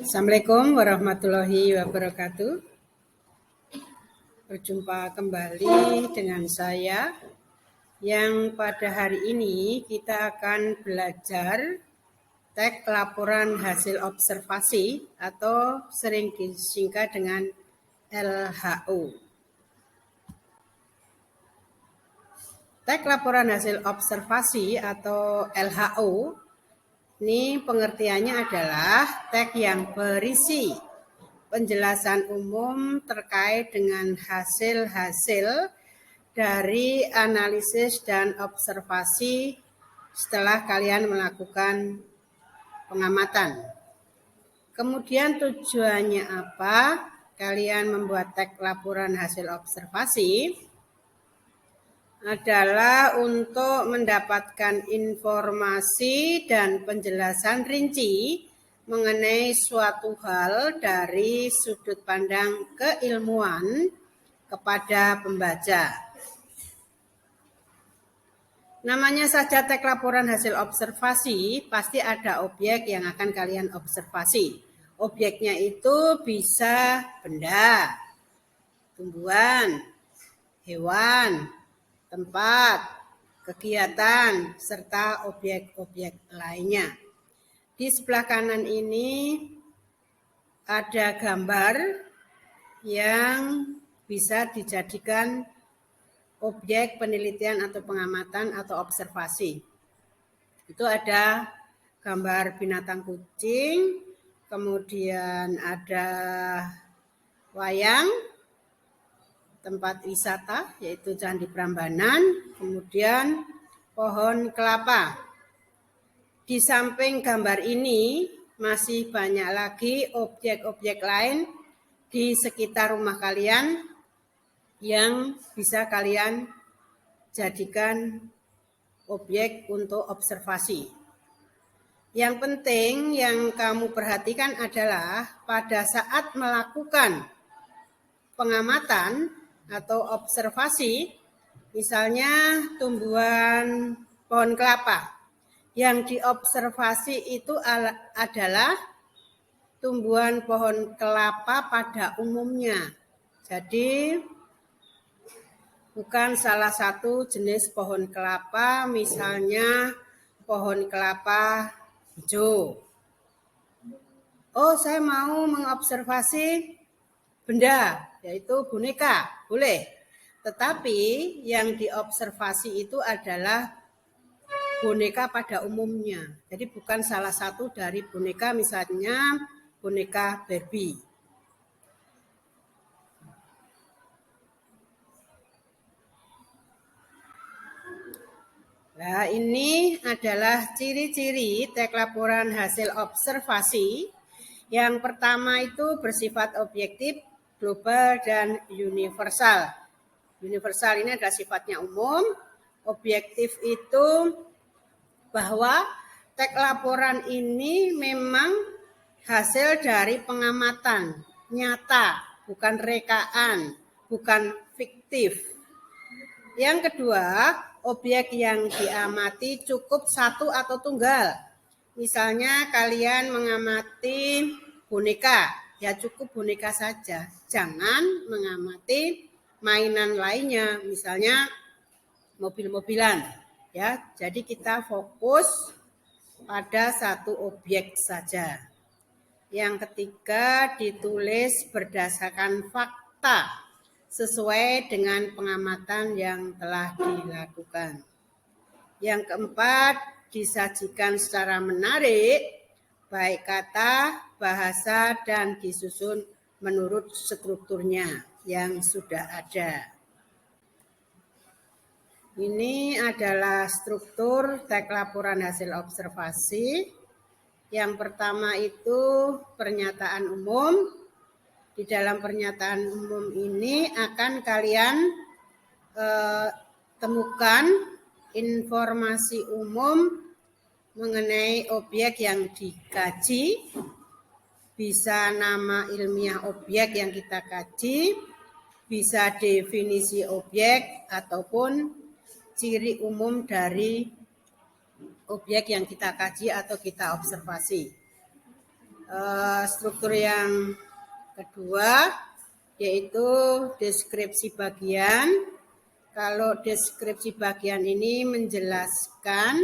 Assalamualaikum warahmatullahi wabarakatuh. Berjumpa kembali dengan saya yang pada hari ini kita akan belajar teks laporan hasil observasi atau sering disingkat dengan LHO. Teks laporan hasil observasi atau LHO ini pengertiannya adalah teks yang berisi penjelasan umum terkait dengan hasil-hasil dari analisis dan observasi setelah kalian melakukan pengamatan. Kemudian tujuannya apa? Kalian membuat teks laporan hasil observasi adalah untuk mendapatkan informasi dan penjelasan rinci mengenai suatu hal dari sudut pandang keilmuan kepada pembaca. Namanya saja teks laporan hasil observasi, pasti ada objek yang akan kalian observasi. Objeknya itu bisa benda, tumbuhan, hewan, tempat, kegiatan, serta objek-objek lainnya. Di sebelah kanan ini ada gambar yang bisa dijadikan objek penelitian atau pengamatan atau observasi. Itu ada gambar binatang kucing, kemudian ada wayang, tempat wisata yaitu Candi Prambanan, kemudian pohon kelapa. Di samping gambar ini masih banyak lagi objek-objek lain di sekitar rumah kalian yang bisa kalian jadikan objek untuk observasi. Yang penting yang kamu perhatikan adalah pada saat melakukan pengamatan atau observasi, misalnya tumbuhan pohon kelapa. Yang diobservasi itu adalah tumbuhan pohon kelapa pada umumnya. Jadi bukan salah satu jenis pohon kelapa, misalnya pohon kelapa hijau. Oh, saya mau mengobservasi benda, yaitu boneka, boleh. Tetapi yang diobservasi itu adalah boneka pada umumnya. Jadi bukan salah satu dari boneka, misalnya boneka Barbie. Nah, ini adalah ciri-ciri teks laporan hasil observasi. Yang pertama itu bersifat objektif, global, dan universal. Universal ini adalah sifatnya umum. Objektif itu bahwa teks laporan ini memang hasil dari pengamatan nyata, bukan rekaan, bukan fiktif. Yang kedua, objek yang diamati cukup satu atau tunggal. Misalnya kalian mengamati boneka, ya cukup boneka saja. Jangan mengamati mainan lainnya, misalnya mobil-mobilan. Ya, jadi kita fokus pada satu objek saja. Yang ketiga, ditulis berdasarkan fakta sesuai dengan pengamatan yang telah dilakukan. Yang keempat, disajikan secara menarik, baik kata, bahasa, dan disusun menurut strukturnya yang sudah ada. Ini adalah struktur teks laporan hasil observasi. Yang pertama itu pernyataan umum. Di dalam pernyataan umum ini akan kalian temukan informasi umum mengenai objek yang dikaji, bisa nama ilmiah objek yang kita kaji, bisa definisi objek ataupun ciri umum dari objek yang kita kaji atau kita observasi. Struktur yang kedua yaitu deskripsi bagian. Kalau deskripsi bagian ini menjelaskan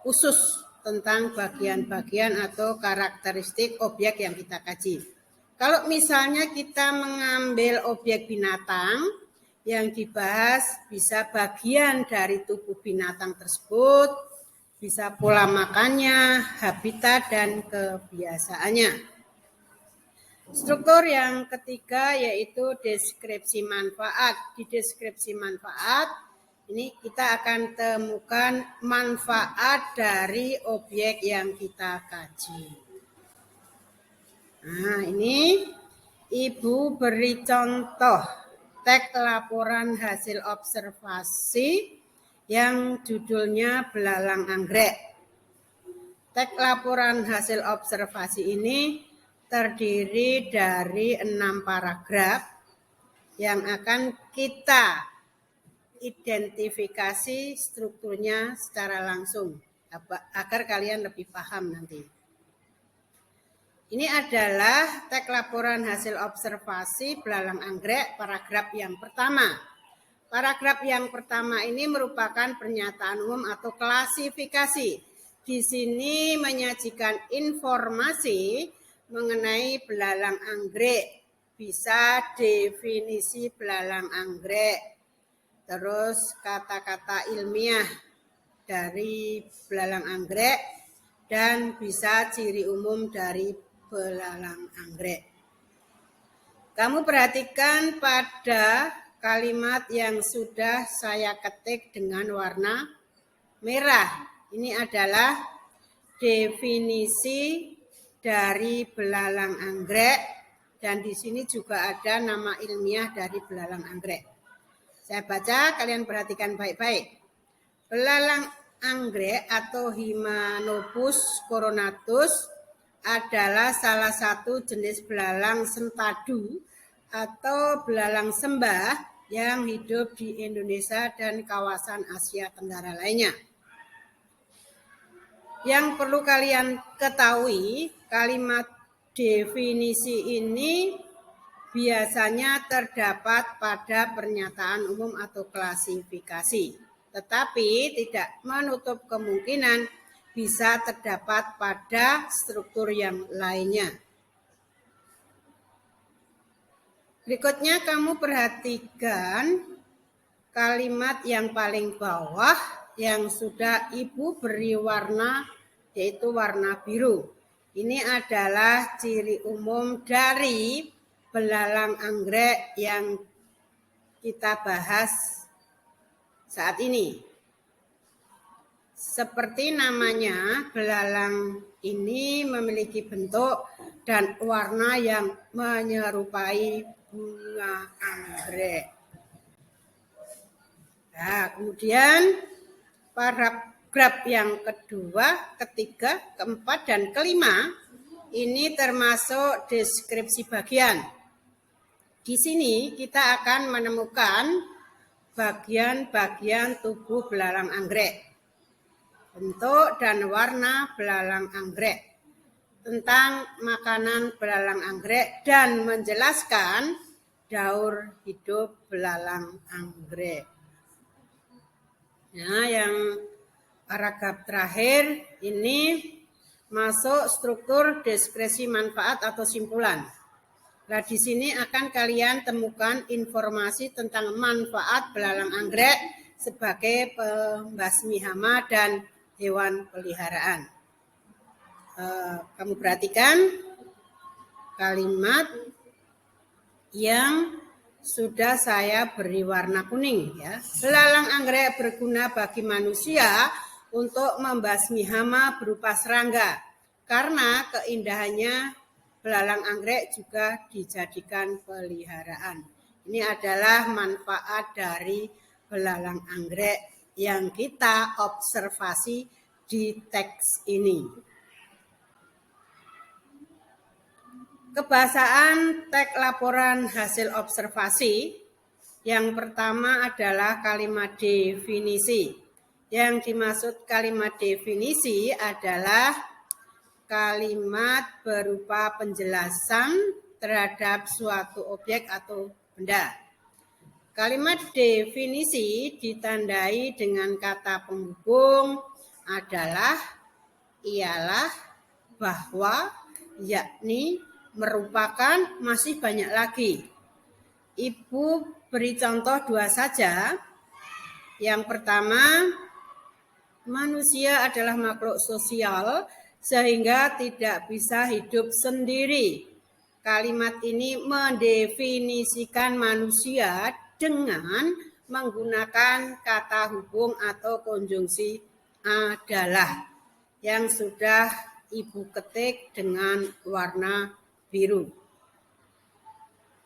khusus tentang bagian-bagian atau karakteristik objek yang kita kaji. Kalau misalnya kita mengambil objek binatang, yang dibahas bisa bagian dari tubuh binatang tersebut, bisa pola makannya, habitat, dan kebiasaannya. Struktur yang ketiga yaitu deskripsi manfaat. Di deskripsi manfaat ini kita akan temukan manfaat dari objek yang kita kaji. Nah, ini Ibu beri contoh teks laporan hasil observasi yang judulnya belalang anggrek. Teks laporan hasil observasi ini terdiri dari 6 paragraf yang akan kita identifikasi strukturnya secara langsung agar kalian lebih paham nanti. Ini adalah teks laporan hasil observasi belalang anggrek paragraf yang pertama. Paragraf yang pertama ini merupakan pernyataan umum atau klasifikasi. Di sini menyajikan informasi mengenai belalang anggrek, bisa definisi belalang anggrek, terus kata-kata ilmiah dari belalang anggrek, dan bisa ciri umum dari belalang anggrek. Kamu perhatikan pada kalimat yang sudah saya ketik dengan warna merah. Ini adalah definisi dari belalang anggrek, dan di sini juga ada nama ilmiah dari belalang anggrek. Saya baca, kalian perhatikan baik-baik. Belalang anggrek atau Hymenopus coronatus adalah salah satu jenis belalang sentadu atau belalang sembah yang hidup di Indonesia dan kawasan Asia Tenggara lainnya. Yang perlu kalian ketahui, kalimat definisi ini biasanya terdapat pada pernyataan umum atau klasifikasi, tetapi tidak menutup kemungkinan bisa terdapat pada struktur yang lainnya. Berikutnya kamu perhatikan kalimat yang paling bawah yang sudah Ibu beri warna, yaitu warna biru. Ini adalah ciri umum dari belalang anggrek yang kita bahas saat ini. Seperti namanya, belalang ini memiliki bentuk dan warna yang menyerupai bunga anggrek. Nah, kemudian paragraf yang kedua, ketiga, keempat, dan kelima ini termasuk deskripsi bagian. Di sini kita akan menemukan bagian-bagian tubuh belalang anggrek, bentuk dan warna belalang anggrek, tentang makanan belalang anggrek, dan menjelaskan daur hidup belalang anggrek. Nah, yang paragraf terakhir ini masuk struktur deskripsi manfaat atau simpulan. Nah, di sini akan kalian temukan informasi tentang manfaat belalang anggrek sebagai pembasmi hama dan hewan peliharaan. Kamu perhatikan kalimat yang sudah saya beri warna kuning, ya. Belalang anggrek berguna bagi manusia untuk membasmi hama berupa serangga. Karena keindahannya, belalang anggrek juga dijadikan peliharaan. Ini adalah manfaat dari belalang anggrek yang kita observasi di teks ini. Kebahasaan teks laporan hasil observasi. Yang pertama adalah kalimat definisi. Yang dimaksud kalimat definisi adalah kalimat berupa penjelasan terhadap suatu objek atau benda. Kalimat definisi ditandai dengan kata penghubung adalah, ialah, bahwa, yakni, merupakan, masih banyak lagi. Ibu beri contoh 2 saja. Yang pertama, manusia adalah makhluk sosial sehingga tidak bisa hidup sendiri. Kalimat ini mendefinisikan manusia dengan menggunakan kata hubung atau konjungsi adalah yang sudah Ibu ketik dengan warna biru.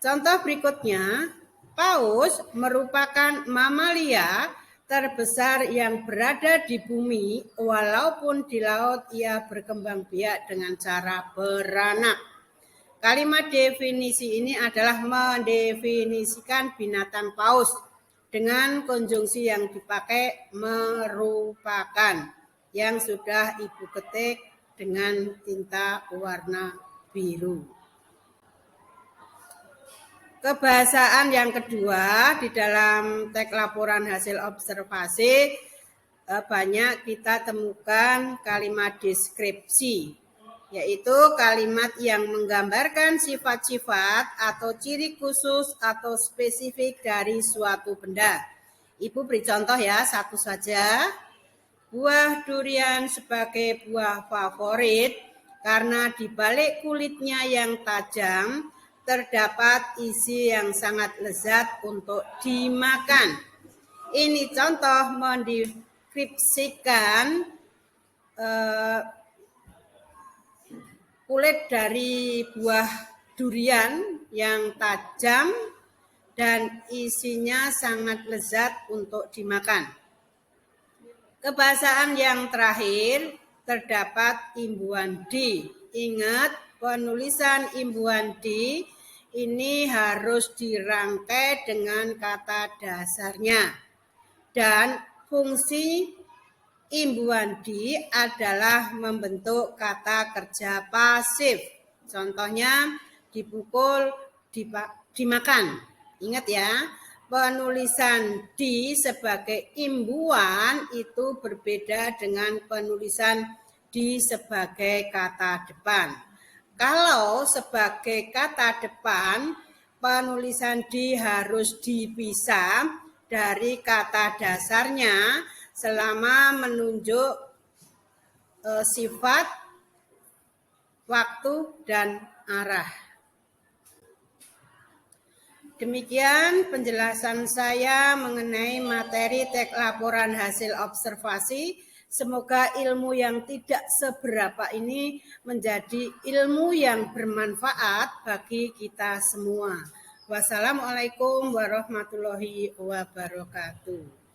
Contoh berikutnya, paus merupakan mamalia terbesar yang berada di bumi, walaupun di laut ia berkembang biak dengan cara beranak. Kalimat definisi ini adalah mendefinisikan binatang paus dengan konjungsi yang dipakai merupakan yang sudah Ibu ketik dengan tinta warna biru. Kebahasaan yang kedua di dalam teks laporan hasil observasi banyak kita temukan kalimat deskripsi, yaitu kalimat yang menggambarkan sifat-sifat atau ciri khusus atau spesifik dari suatu benda. Ibu beri contoh ya, satu saja. Buah durian sebagai buah favorit karena di balik kulitnya yang tajam terdapat isi yang sangat lezat untuk dimakan. Ini contoh mendeskripsikan kulit dari buah durian yang tajam dan isinya sangat lezat untuk dimakan. Kebahasaan yang terakhir terdapat imbuhan D. Ingat, penulisan imbuhan D ini harus dirangkai dengan kata dasarnya. Dan fungsi imbuhan D adalah membentuk kata kerja pasif. Contohnya dipukul, dimakan. Ingat ya, penulisan D sebagai imbuhan itu berbeda dengan penulisan D sebagai kata depan. Kalau sebagai kata depan, penulisan D harus dipisah dari kata dasarnya selama menunjuk sifat, waktu, dan arah. Demikian penjelasan saya mengenai materi teks laporan hasil observasi. Semoga ilmu yang tidak seberapa ini menjadi ilmu yang bermanfaat bagi kita semua. Wassalamualaikum warahmatullahi wabarakatuh.